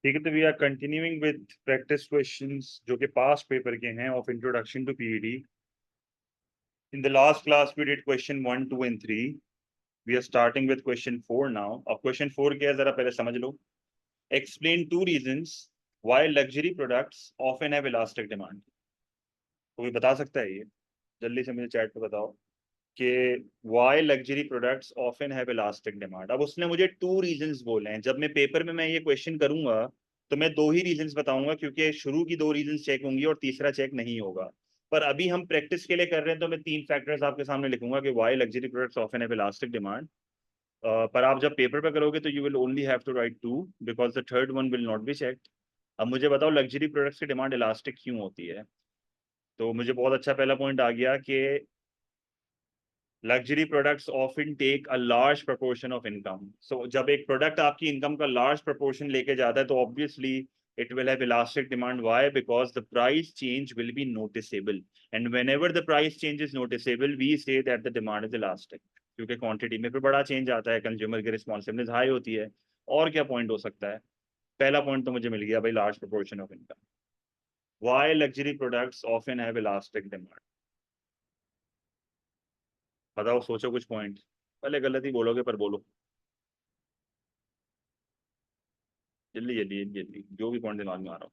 ठीक है, तो we are continuing with practice questions जो कि पास्ट पेपर के हैं of introduction to PED. In the last class we did question 1, 2 and 3. We are starting with question 4 now. अब question 4 क्या है जरा पहले समझ लो. Explain 2 reasons why luxury products often have elastic demand. कोई बता सकता है ये? जल्दी से मुझे चैट पे बताओ कि why luxury products often have elastic demand. अब उसने मुझे 2 रीजंस बोले हैं. जब मैं पेपर में मैं ये क्वेश्चन करूंगा तो मैं 2 ही रीजंस बताऊंगा, क्योंकि शुरू की 2 रीजंस चेक होंगी और तीसरा चेक नहीं होगा. पर अभी हम प्रैक्टिस के लिए कर रहे हैं तो मैं 3 फैक्टर्स आपके सामने लिखूंगा कि why luxury products often have elastic demand. पर आप जब पेपर पे करोगे तो you will only have to write 2 because the third one will not be checked. अब मुझे बताओ लग्जरी प्रोडक्ट्स की डिमांड इलास्टिक क्यों होती है. तो मुझे बहुत अच्छा पहला पॉइंट आ गया कि luxury products often take a large proportion of income. So जब एक प्रोडक्ट आपकी इनकम का लार्ज प्रोपोर्शन लेके जाता है तो obviously it will have elastic demand. Why? Because the price change will be noticeable, and whenever the price change is noticeable we say that the demand is elastic. क्योंकि quantity में फिर बड़ा change आता है, कंज्यूमर की responsiveness high होती है. और क्या पॉइंट हो सकता है? पहला पॉइंट तो मुझे मिल गया भाई, large proportion of income. Why luxury products often have elastic demand? बताओ, सोचो कुछ पॉइंट. पहले गलत ही बोलोगे पर बोलो जल्दी जल्दी जल्दी जल्दी, जो भी पॉइंट दिमाग में आ रहा हो.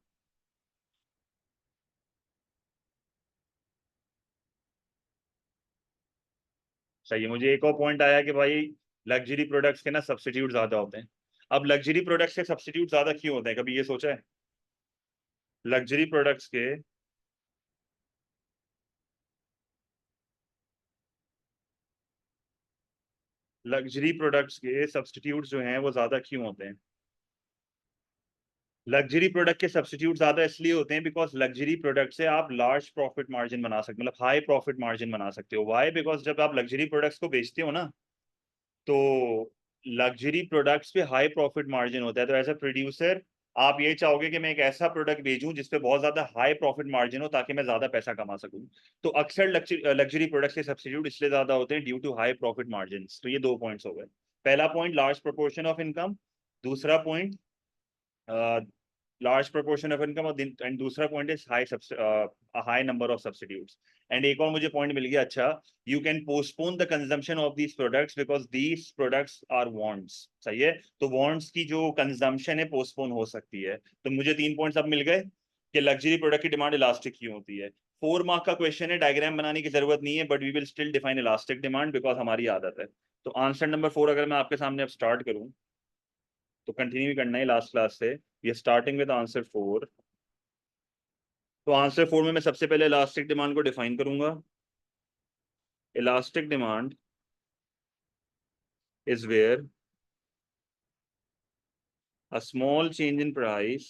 सही है. मुझे एक और पॉइंट आया कि भाई लग्जरी प्रोडक्ट्स के ना सब्स्टिट्यूट ज्यादा होते हैं. अब लग्जरी प्रोडक्ट्स के सब्स्टिट्यूट ज्यादा क्यों होते हैं, कभी ये सोचा है? लग्जरी प्रोडक्ट्स के लग्जरी प्रोडक्ट्स के सब्स्टिट्यूट जो हैं वो ज्यादा क्यों होते हैं? लग्जरी प्रोडक्ट के सब्स्टिट्यूट ज्यादा इसलिए होते हैं बिकॉज लग्जरी प्रोडक्ट से आप लार्ज प्रॉफिट मार्जिन बना सकते हो, मतलब हाई प्रॉफिट मार्जिन बना सकते हो. वाई? बिकॉज जब आप लग्जरी प्रोडक्ट्स को बेचते हो ना तो लग्जरी प्रोडक्ट्स पे हाई प्रॉफिट मार्जिन होता है. तो एज अ प्रोड्यूसर आप ये चाहोगे कि मैं एक ऐसा प्रोडक्ट भेजूं जिसपे बहुत ज्यादा हाई प्रॉफिट मार्जिन हो ताकि मैं ज्यादा पैसा कमा सकूं. तो अक्सर लग्जरी प्रोडक्ट्स के सब्स्टिट्यूट इसलिए ज्यादा होते हैं due to high profit margin. तो ये 2 पॉइंट्स हो गए. पहला point large proportion of income, दूसरा point large proportion of income, and दूसरा point is high number of substitutes. And एक और मुझे पॉइंट मिल गया. अच्छा, you can postpone the consumption of these products because these products are wants. सही है. तो वांट्स की जो कंजम्पशन है पोस्टपोन हो सकती है. तो मुझे 3 पॉइंट्स अब मिल गए कि लग्जरी प्रोडक्ट की डिमांड इलास्टिक क्यों होती है. 4 मार्क का क्वेश्चन है, डायग्राम बनाने की जरूरत नहीं है, but we will still define elastic demand because हमारी आदत है. तो आंसर नंबर 4 अगर मैं आपके सामने अब स्टार्ट करूं तो कंटिन्यू करना है लास्ट क्लास से. We are starting with answer 4. तो आंसर 4 में मैं सबसे पहले इलास्टिक डिमांड को डिफाइन करूंगा. Elastic demand is where a small change in price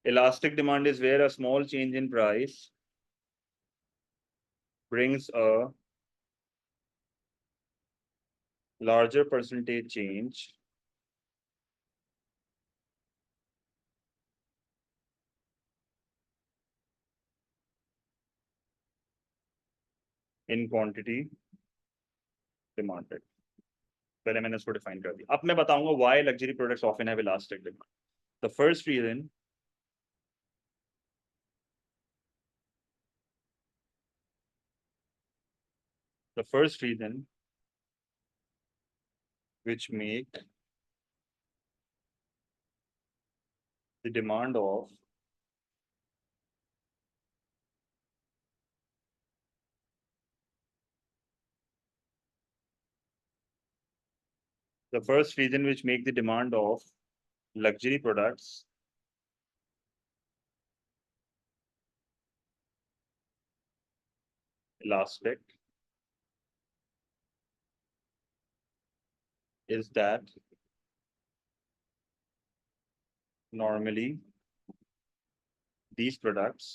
elastic demand is where a small change in price brings a larger percentage change in quantity demanded. पहले मैंने इसको डिफाइन कर दिया. अब मैं बताऊंगा why luxury products often have elastic demand. The first reason the first reason which make the demand of the first reason which make the demand of luxury products elastic is that normally these products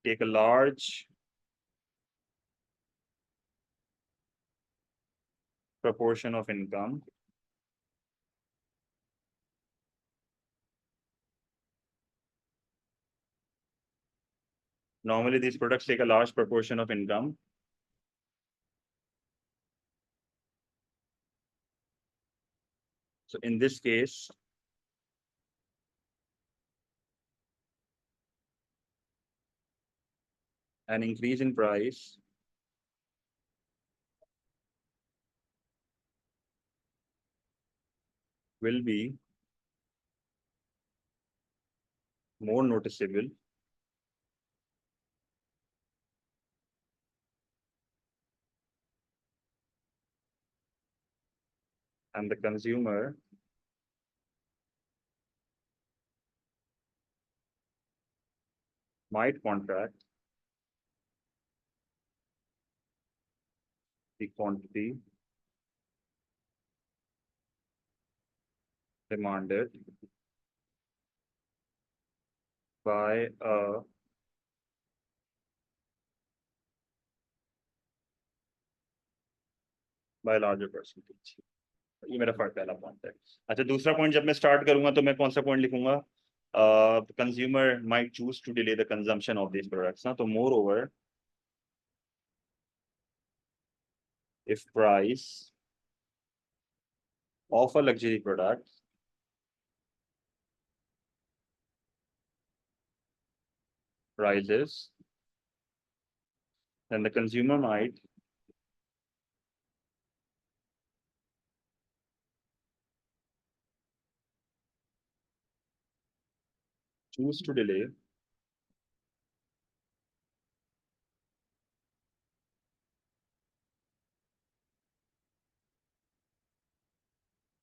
take a large proportion of income Normally, these products take a large proportion of income. So in this case, an increase in price will be more noticeable and the consumer might contract the quantity demanded by a larger percentage. ये मेरा पहला point है। अच्छा, दूसरा point जब मैं start करूंगा तो मैं कौन सा पॉइंट लिखूंगा? Consumer might choose to delay the consumption of these products ना, तो moreover if price of a luxury product rises, then the consumer might choose to delay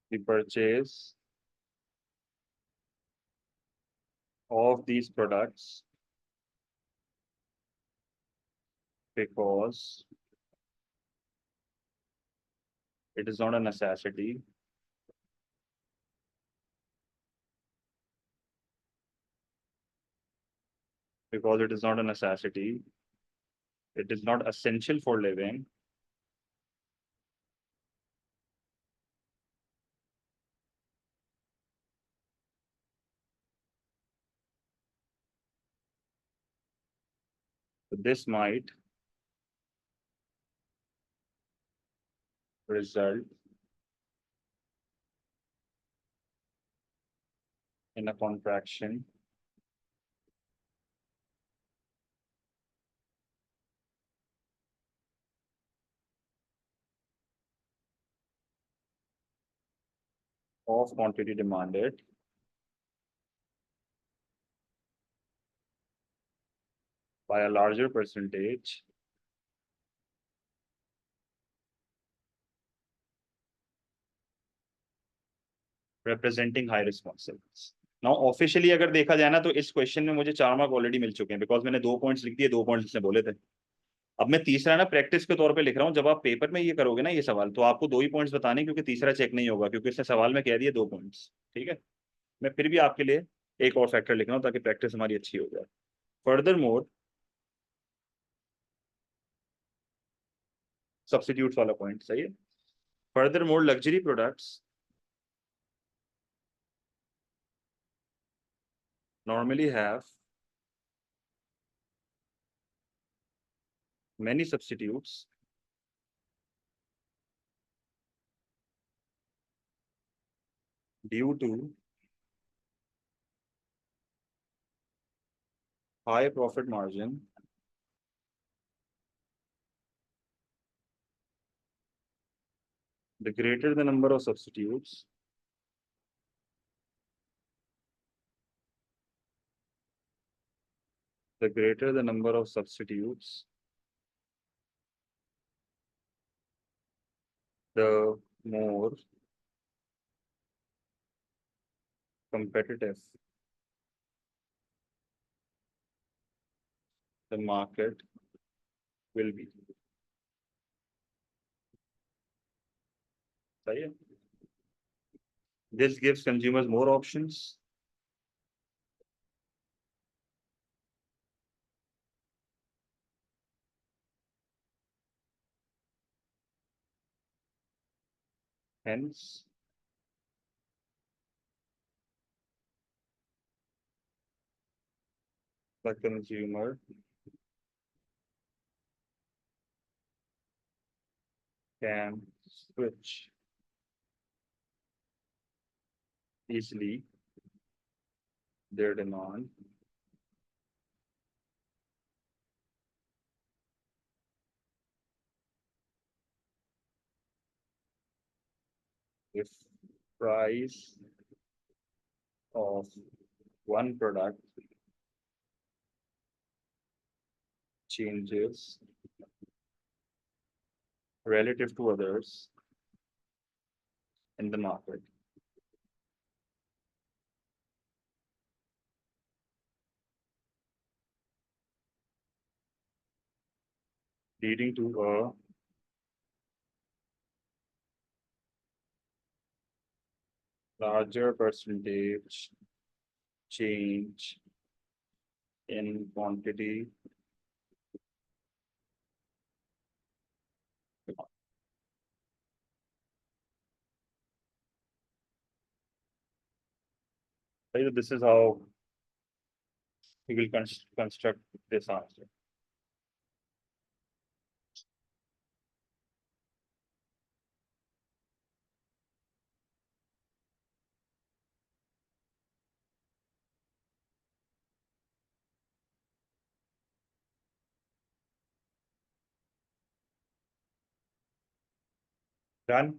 the purchase of these products because it is not a necessity because it is not a necessity, it is not essential for living, so this might result in a contraction of quantity demanded by a larger percentage representing high responsiveness. Now officially अगर देखा जाए ना तो इस question में मुझे 4 mark already मिल चुके हैं, बिकॉज मैंने 2 पॉइंट्स लिख दिए, 2 पॉइंट्स इसने बोले थे। अब मैं तीसरा ना प्रैक्टिस के तौर पे लिख रहा हूँ, जब आप पेपर में ये करोगे ना ये सवाल, तो आपको 2 ही पॉइंट्स बताने, क्योंकि तीसरा चेक नहीं होगा, क्योंकि इसने सवाल में कह दिए 2 पॉइंट्स। ठीक है, मैं फिर भी आपके लिए एक और फैक्टर लिख रहा हूँ ताकि प्रैक्टिस हमारी अच्छी हो जाए। फर्दर मोर सब्स्टिट्यूट वाला पॉइंट सही है। Further more luxury products normally have many substitutes due to high profit margin the greater the number of substitutes, the greater the number of substitutes, the more competitive the market will be. सही है? This gives consumers more options. Hence, the consumer can switch easily their demand if price of one product changes relative to others in the market, leading to a larger percentage change in quantity this is how we will construct this answer. Done.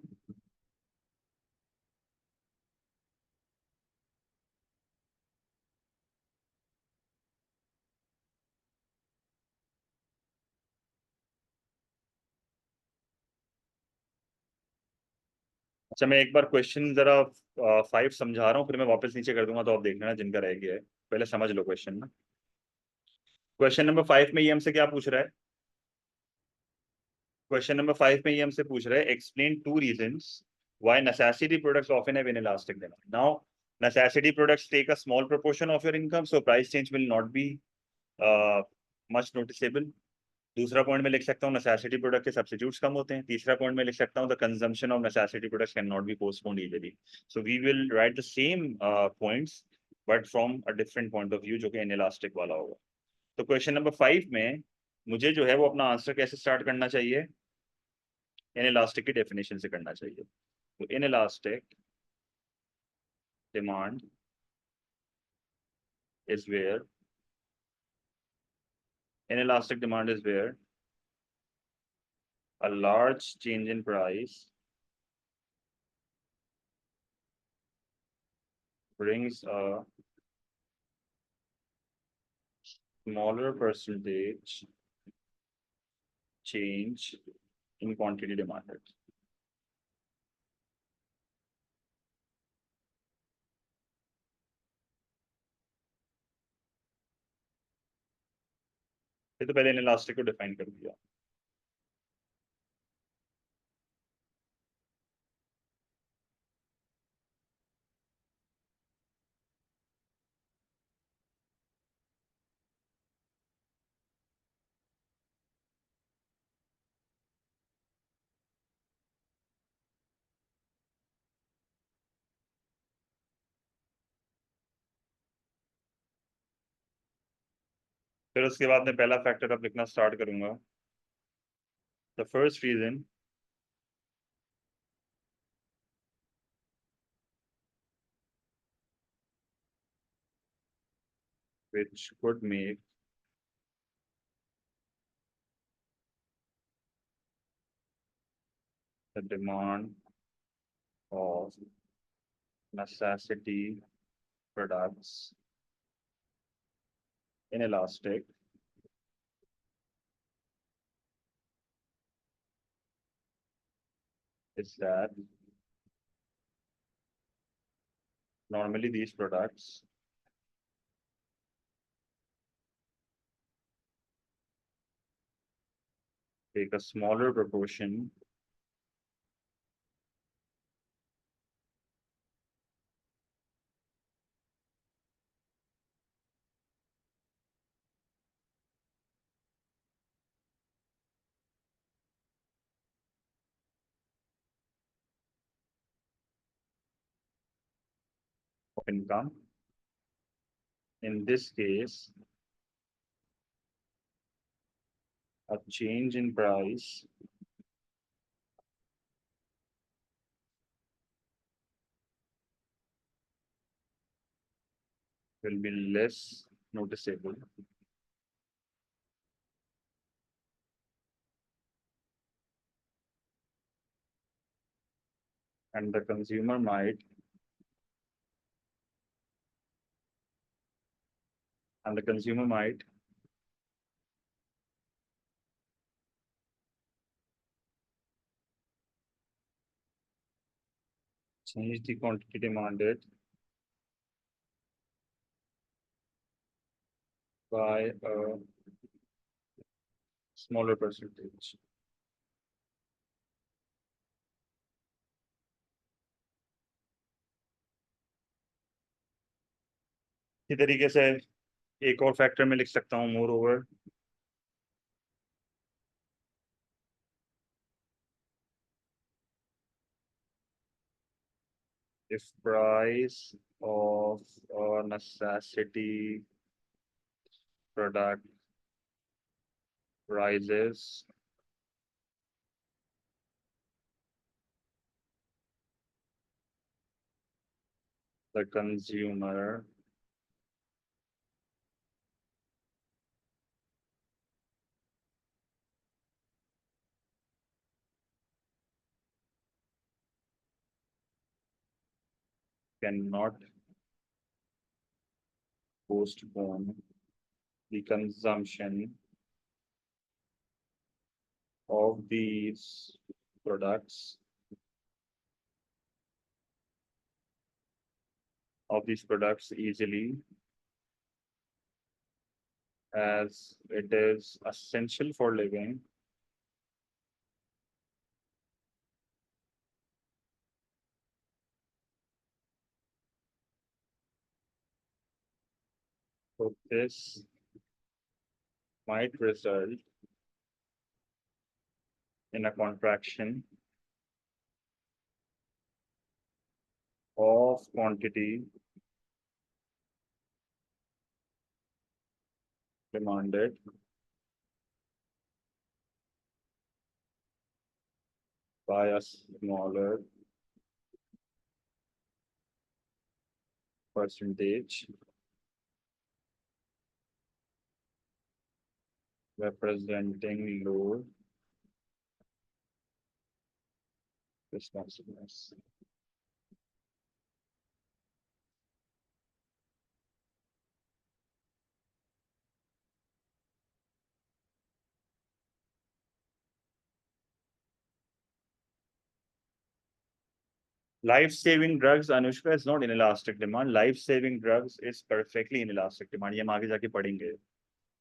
अच्छा, मैं एक बार question जरा 5 समझा रहा हूँ, फिर मैं वापस नीचे कर दूंगा, तो आप देख लेना जिनका रह गया है। पहले समझ लो क्वेश्चन ना। क्वेश्चन नंबर 5 में ये हमसे क्या पूछ रहा है? क्वेश्चन नंबर 5 में ये हमसे पूछ रहा है, explain 2 reasons why necessity products often have inelastic demand. Now necessity products take a small proportion of your income, so price change will not be much noticeable. दूसरा पॉइंट में लिख सकता हूँ नेसेसिटी प्रोडक्ट के सब्स्टिट्यूट्स कम होते हैं। तीसरा पॉइंट में लिख सकता हूँ the consumption of necessity products can not be postponed easily. So we will write the same points but from a different point of view, जो कि इनइलास्टिक वाला होगा। तो क्वेश्चन नंबर 5 में मुझे जो है वो अपना आंसर कैसे स्टार्ट करना चाहिए? इनइलास्टिक की डेफिनेशन से करना चाहिए। तो inelastic demand is where inelastic demand is where a large change in price brings a smaller percentage change in quantity demanded. ये तो पहले इनइलास्टिक को डिफाइन कर दिया। फिर उसके बाद मैं पहला फैक्टर अब लिखना स्टार्ट करूंगा। The first reason which could make the demand of necessity products inelastic is that normally these products take a smaller proportion of income. In this case, a change in price will be less noticeable. And the consumer might change the quantity demanded by a smaller percentage. इसी तरीके से एक और factor में लिख सकता हूँ, more over if price of a necessity product rises, the consumer cannot postpone the consumption of these products easily, as it is essential for living. So this might result in a contraction of quantity demanded by a smaller percentage, representing low responsiveness. Life-saving drugs, Anushka, is not inelastic demand. Life-saving drugs is perfectly inelastic demand. ये हम आगे जाके पढ़ेंगे.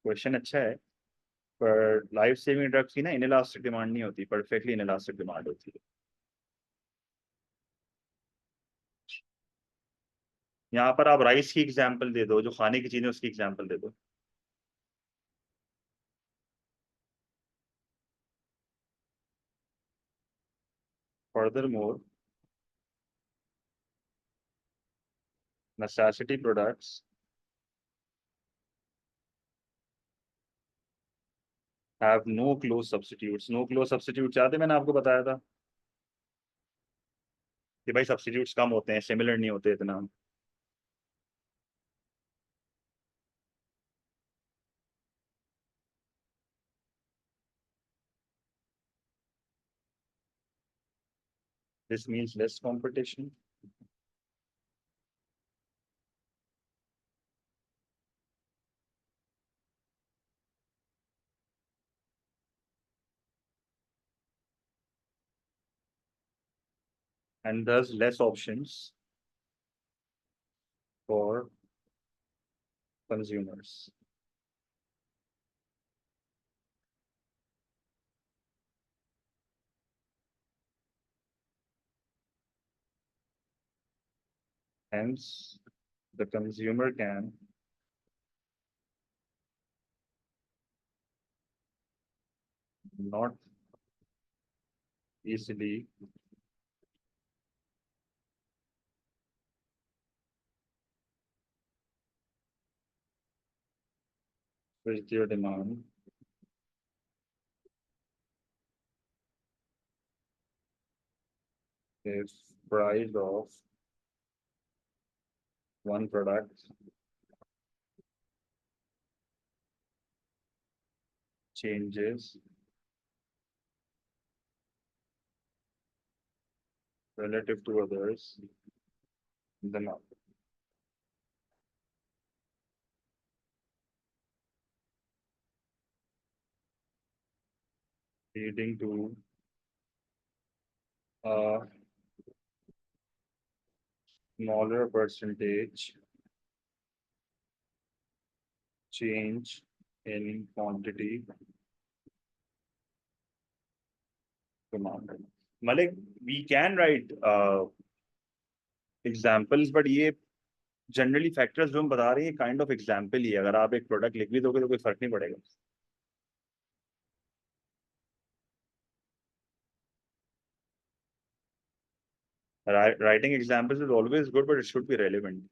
Question अच्छा है, पर life-saving drugs की ना inelastic demand नहीं होती, perfectly inelastic demand होती है. यहाँ पर आप राइस की एग्जाम्पल दे दो, जो खाने की चीजें उसकी एग्जाम्पल दे दो. Furthermore, necessity products have no close substitutes. No close substitutes याद है मैंने आपको बताया था कि भाई substitutes कम होते हैं, similar नहीं होते इतना. This means less competition. And thus less options for consumers. Hence, the consumer can not easily switch their demand if price of one product changes relative to others in the market, leading to a smaller percentage change in quantity demanded. Malik, we can write examples, but ये generally factors जो हम बता रहे हैं kind of example ही है। अगर आप एक प्रोडक्ट लिख भी दोगे तो कोई फर्क नहीं पड़ेगा। Writing examples is always good, but it should be relevant.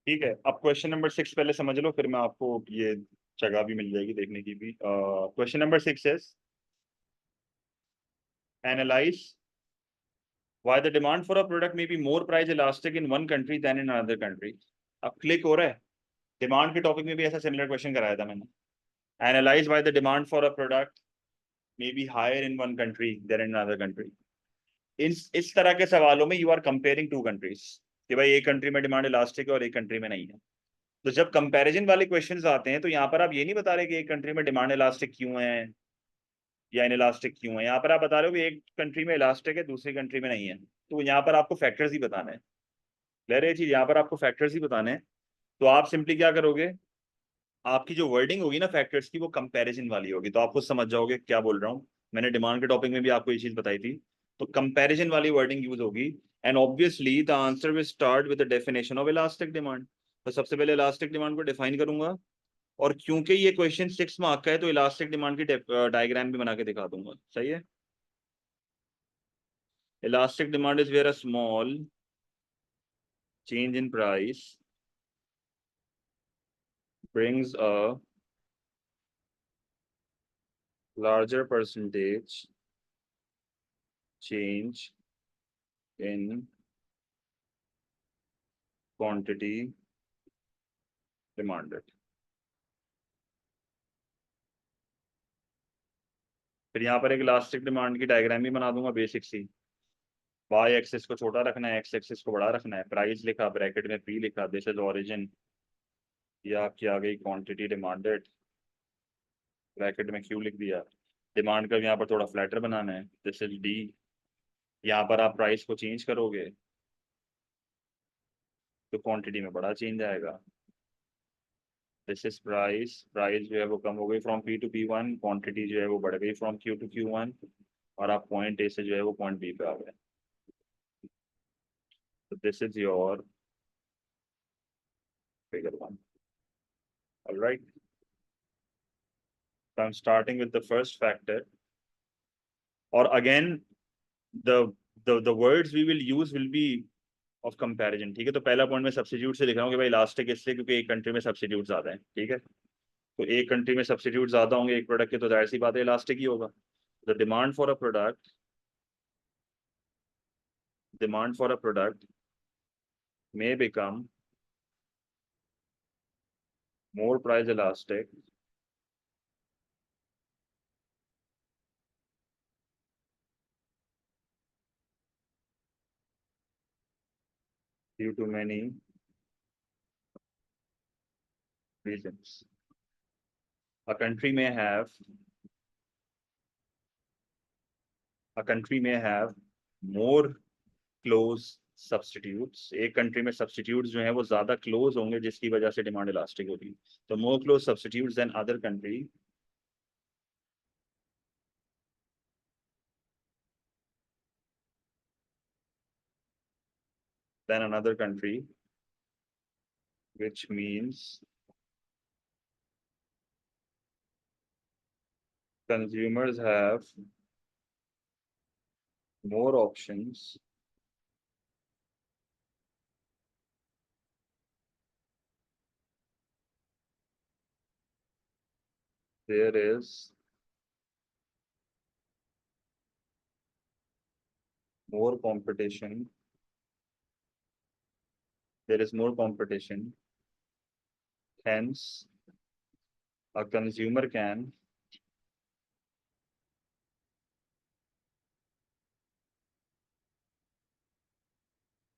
ठीक है, अब क्वेश्चन नंबर 6 पहले समझ लो, फिर मैं आपको ये जगह भी मिल जाएगी देखने की भी। क्वेश्चन नंबर 6 है, analyse why the demand for a product may be more price elastic in one country than in another country. अब क्लिक हो रहा है, डिमांड के टॉपिक में भी ऐसा सिमिलर क्वेश्चन कराया था मैंने। Analyse why the demand for a product may be higher in one country than in another country. इस तरह के सवालों में you are comparing two countries, कि भाई एक कंट्री में डिमांड इलास्टिक है और एक कंट्री में नहीं है। तो जब कंपैरिजन वाले क्वेश्चंस आते हैं तो यहाँ पर आप ये नहीं बता रहे कि एक कंट्री में डिमांड इलास्टिक क्यों है या इन इलास्टिक क्यों है। यहाँ पर आप बता रहे हो कि एक कंट्री में इलास्टिक है दूसरी कंट्री में नहीं है, तो यहाँ पर आपको फैक्टर्स ही बताना है। ले रहे चीज, यहाँ पर आपको फैक्टर्स ही बताने हैं। तो आप सिंपली क्या करोगे, आपकी जो वर्डिंग होगी ना फैक्टर्स की, वो कंपैरिजन वाली होगी, तो आप खुद समझ जाओगे क्या बोल रहा हूँ। मैंने डिमांड के टॉपिक में भी आपको ये चीज बताई थी। तो कंपैरिजन वाली वर्डिंग यूज होगी, and obviously the answer will start with the definition of elastic demand. तो सबसे पहले इलास्टिक डिमांड को डिफाइन करूंगा, और क्योंकि ये क्वेश्चन 6 मार्क का है तो इलास्टिक डिमांड की डायग्राम भी बना के दिखा दूंगा। सही है, elastic demand is where a small change in price brings a larger percentage change in quantity demanded। फिर यहाँ पर एक इलास्टिक डिमांड की डायग्राम भी बना दूंगा बेसिक सी। वाई एक्सिस को छोटा रखना है, एक्स एक्सिस को बड़ा रखना है। प्राइस लिखा, ब्रैकेट में पी लिखा, दिस इज ओरिजिन। ये आपकी आ गई क्वांटिटी डिमांडेड, ब्रैकेट में क्यू लिख दिया। डिमांड का यहाँ पर थोड़ा फ्लैटर बनाना है, दिस इज डी। यहाँ पर आप प्राइस को चेंज करोगे तो क्वांटिटी में बड़ा चेंज आएगा। दिस इज प्राइस, प्राइस जो है वो कम हो गई from P to P1, quantity जो है वो बढ़ गई फ्रॉम Q टू Q1, और आप पॉइंट ए से जो है वो पॉइंट बी पे आ गए। तो this is your figure 1। Alright, so I'm starting with the first factor, और again the the words we will use will be of comparison। ठीक है, तो पहला पॉइंट मैं सब्स्टिट्यूट से लिख रहा हूँ कि भाई इलास्टिक इसलिए क्योंकि एक कंट्री में सब्स्टिट्यूट ज्यादा है। ठीक है, तो एक कंट्री में सब्स्टिट्यूट ज्यादा होंगे एक प्रोडक्ट के, तो जाहिर सी बात है इलास्टिक ही होगा। The demand for a product, demand for a product may become more price elastic due to many reasons। A country may have more close substitutes। एक कंट्री में सब्स्टिट्यूट्स जो हैं वो ज्यादा क्लोज होंगे जिसकी वजह से डिमांड इलास्टिक होगी। तो more close substitutes than other country than another country, which means consumers have more options there is more competition there is more competition, hence a consumer can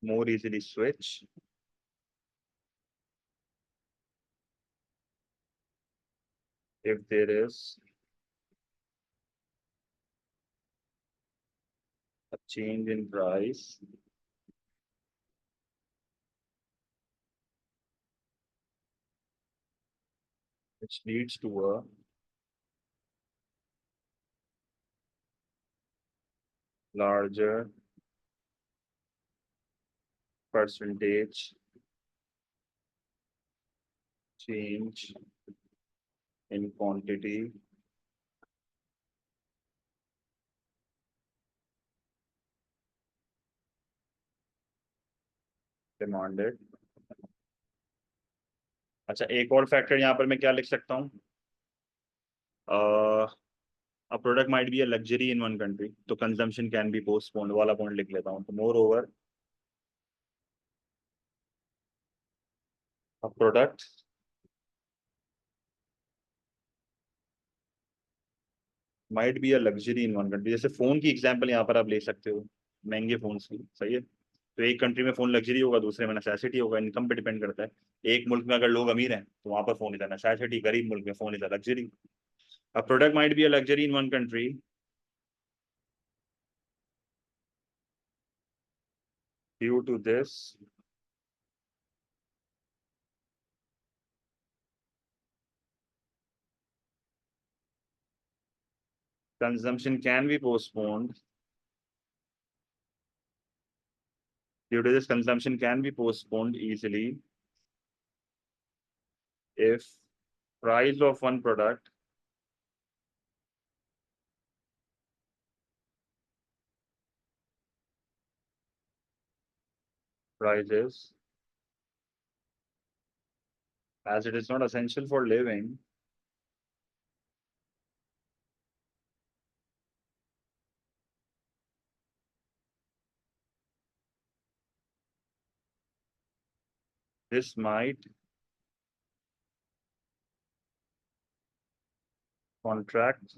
more easily switch if there is a change in price which leads to a larger percentage change in quantity demanded। अच्छा, एक और factor यहाँ पर मैं क्या लिख सकता हूँ? a product might be a luxury in one country, तो consumption can be postponed वाला पॉइंट लिख लेता हूँ। तो more over a product might be a luxury in one country, जैसे फोन की एग्जांपल यहाँ पर आप ले सकते हो, महंगे फोन की, सही है। तो एक कंट्री में फोन लग्जरी होगा, दूसरे में नेसेसिटी होगा, इनकम पे डिपेंड करता है। एक मुल्क में अगर लोग अमीर हैं तो वहां पर फोन इज अ नेसेसिटी, गरीब मुल्क में phone is a luxury. A product might be a luxury in one country due to this consumption can be postponed due to this consumption can be postponed easily if price of one product rises, as it is not essential for living, this might contract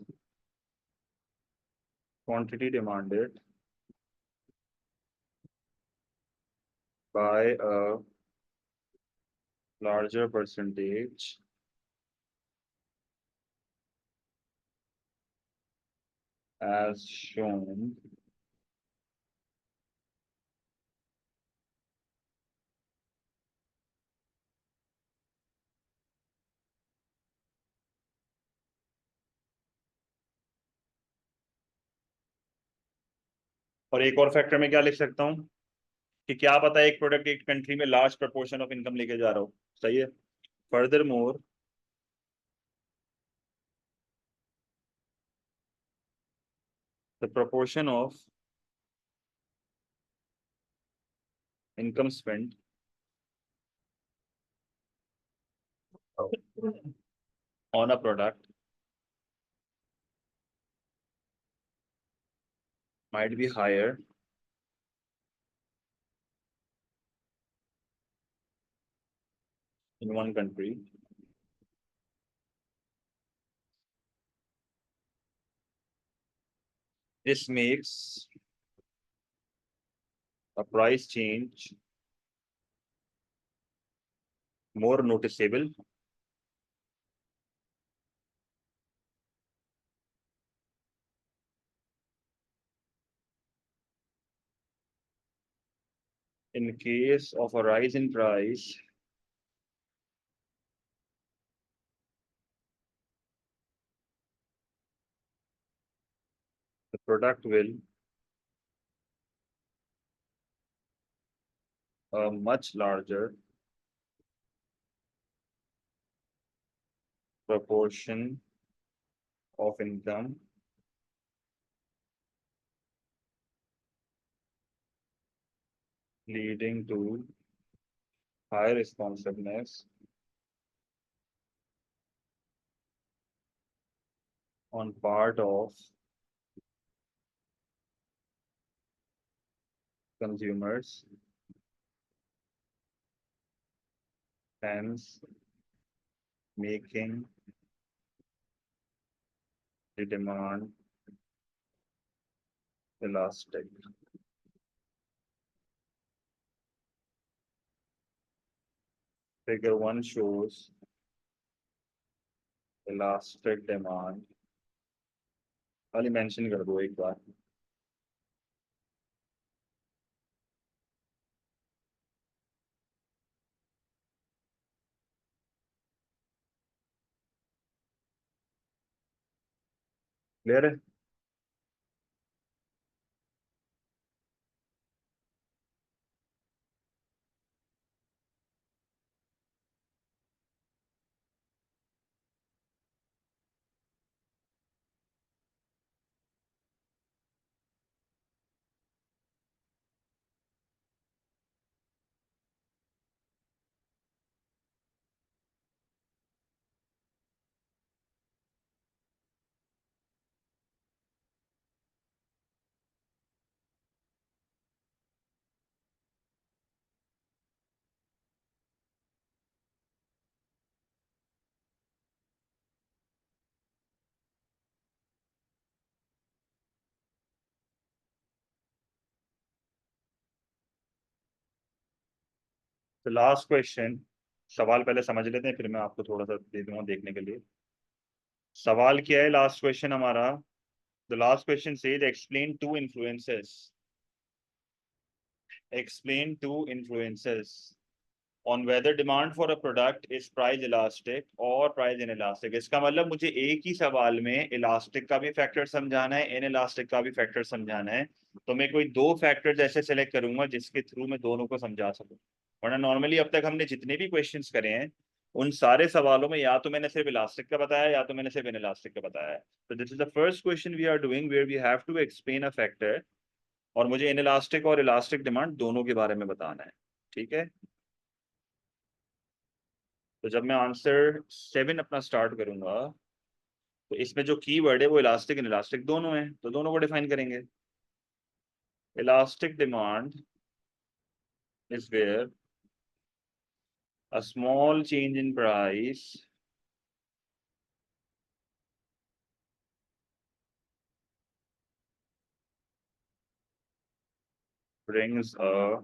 quantity demanded by a larger percentage as shown और एक और factor में क्या लिख सकता हूँ कि क्या पता एक प्रोडक्ट एक कंट्री में लार्ज प्रपोर्शन ऑफ इनकम लेके जा रहा हो, सही है। Further more the proportion of income spent on a product might be higher in one country this makes a price change more noticeable in case of a rise in price the product will a much larger proportion of income leading to high responsiveness on part of consumers, hence making the demand elastic. Figure 1 shows elastic demand. खाली mention कर दो एक बार. Clear है? तो last question, सवाल पहले समझ लेते हैं फिर मैं आपको थोड़ा सा दे दूंगा देखने के लिए. सवाल क्या है लास्ट क्वेश्चन हमारा? The last question says explain two influences on whether demand for a product is price elastic or price inelastic. इसका मतलब मुझे एक ही सवाल में इलास्टिक का भी फैक्टर समझाना है, इनइलास्टिक का भी फैक्टर समझाना है. तो मैं कोई दो फैक्टर्स ऐसे सेलेक्ट करूंगा जिसके थ्रू मैं दोनों को समझा सकूं. वरना नॉर्मली अब तक हमने जितने भी क्वेश्चंस करे हैं उन सारे सवालों में या तो मैंने सिर्फ इलास्टिक का बताया या तो मैंने सिर्फ इनइलास्टिक का बताया है. तो this is the first question we are doing where we have to explain a factor और मुझे इनइलास्टिक और इलास्टिक डिमांड दोनों के बारे में बताना है. ठीक है. तो जब मैं आंसर 7 अपना स्टार्ट करूंगा तो इसमें जो कीवर्ड है वो इलास्टिक एंड इलास्टिक दोनों है, तो दोनों को डिफाइन करेंगे. Elastic demand is where a small change in price brings a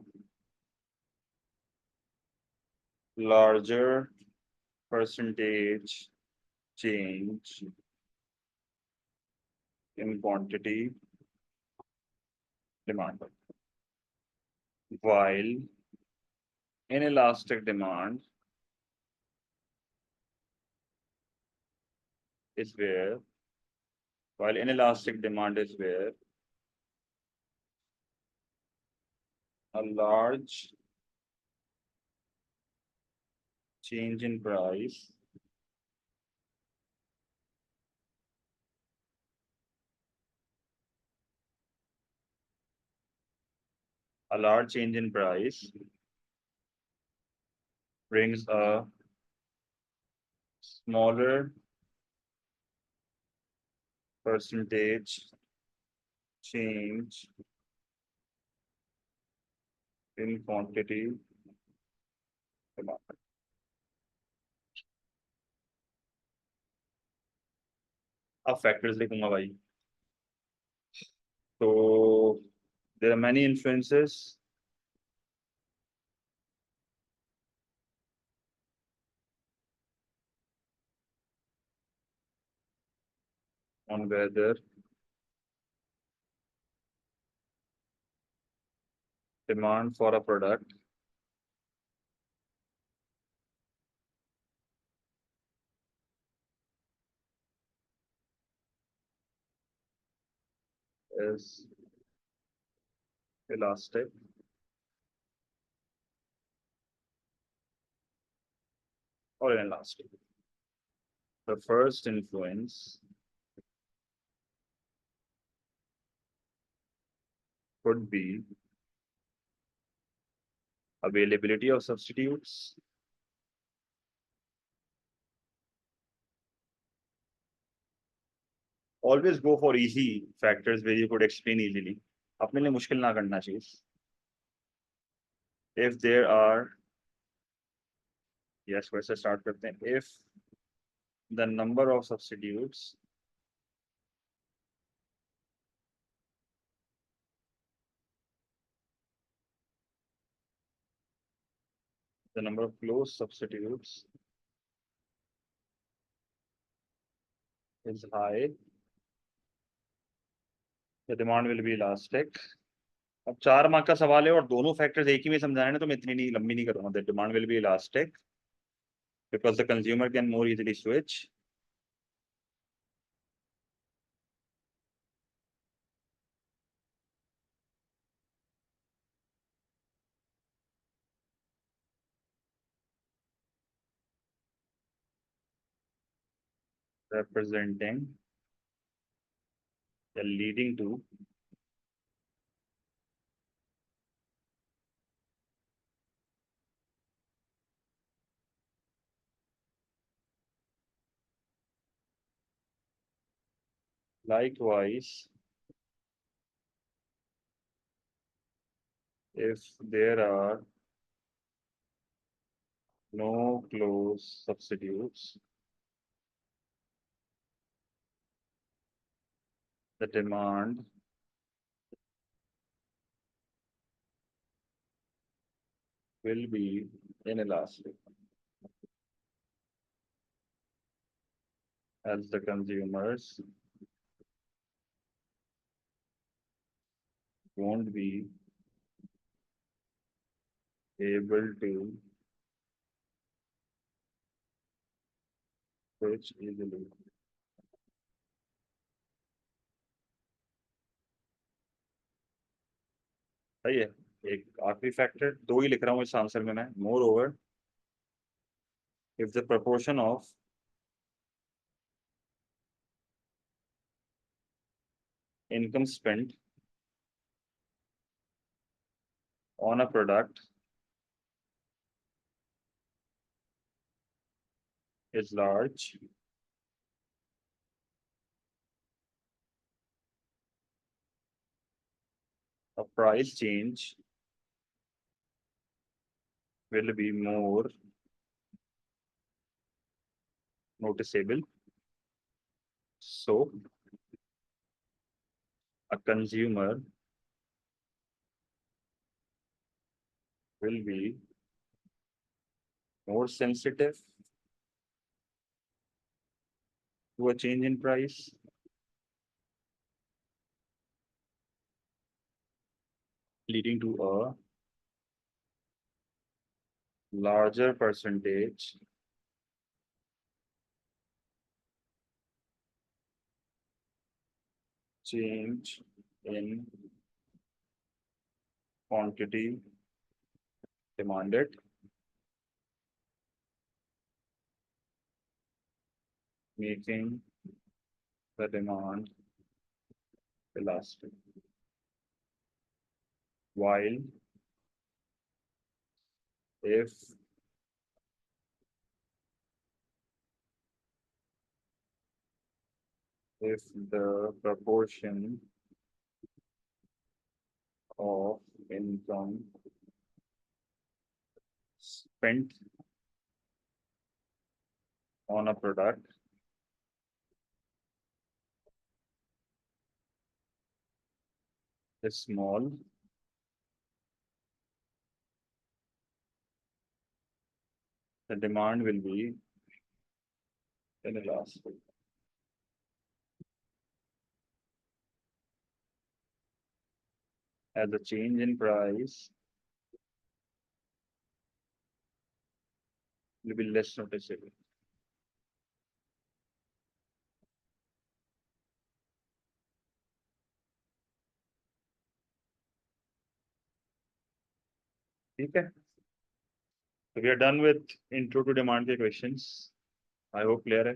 larger percentage change in quantity demand, while inelastic demand is where a large change in price brings a smaller percentage change in quantity demand. अब factors लिखूंगा भाई. तो there are many influences on whether demand for a product is elastic or inelastic. The first influence could be availability of substitutes, always go for easy factors where you could explain easily. अपने लिए मुश्किल ना करना चाहिए. If there are, yes, वैसे start करते हैं. If the number of substitutes the number of close substitutes is high, the demand will be elastic. अब 4 मार्क का सवाल है और दोनों फैक्टर्स एक ही में समझाना है तो मैं इतनी नहीं लंबी नहीं करूंगा. The demand will be elastic because the consumer can more easily switch. Representing the leading to likewise if there are no close substitutes, the demand will be inelastic as the consumers won't be able to switch easily. सही है. एक आखिरी factor, दो ही लिख रहा हूँ इस answer में मैं. More over if the proportion of income spent on a product is large, a price change will be more noticeable. So, a consumer will be more sensitive to a change in price, leading to a larger percentage change in quantity demanded, making the demand elastic. While if the proportion of income spent on a product is small, the demand will be inelastic. As the change in price will be less noticeable. ठीक है. So we are done with intro to demand के questions. I hope clear है.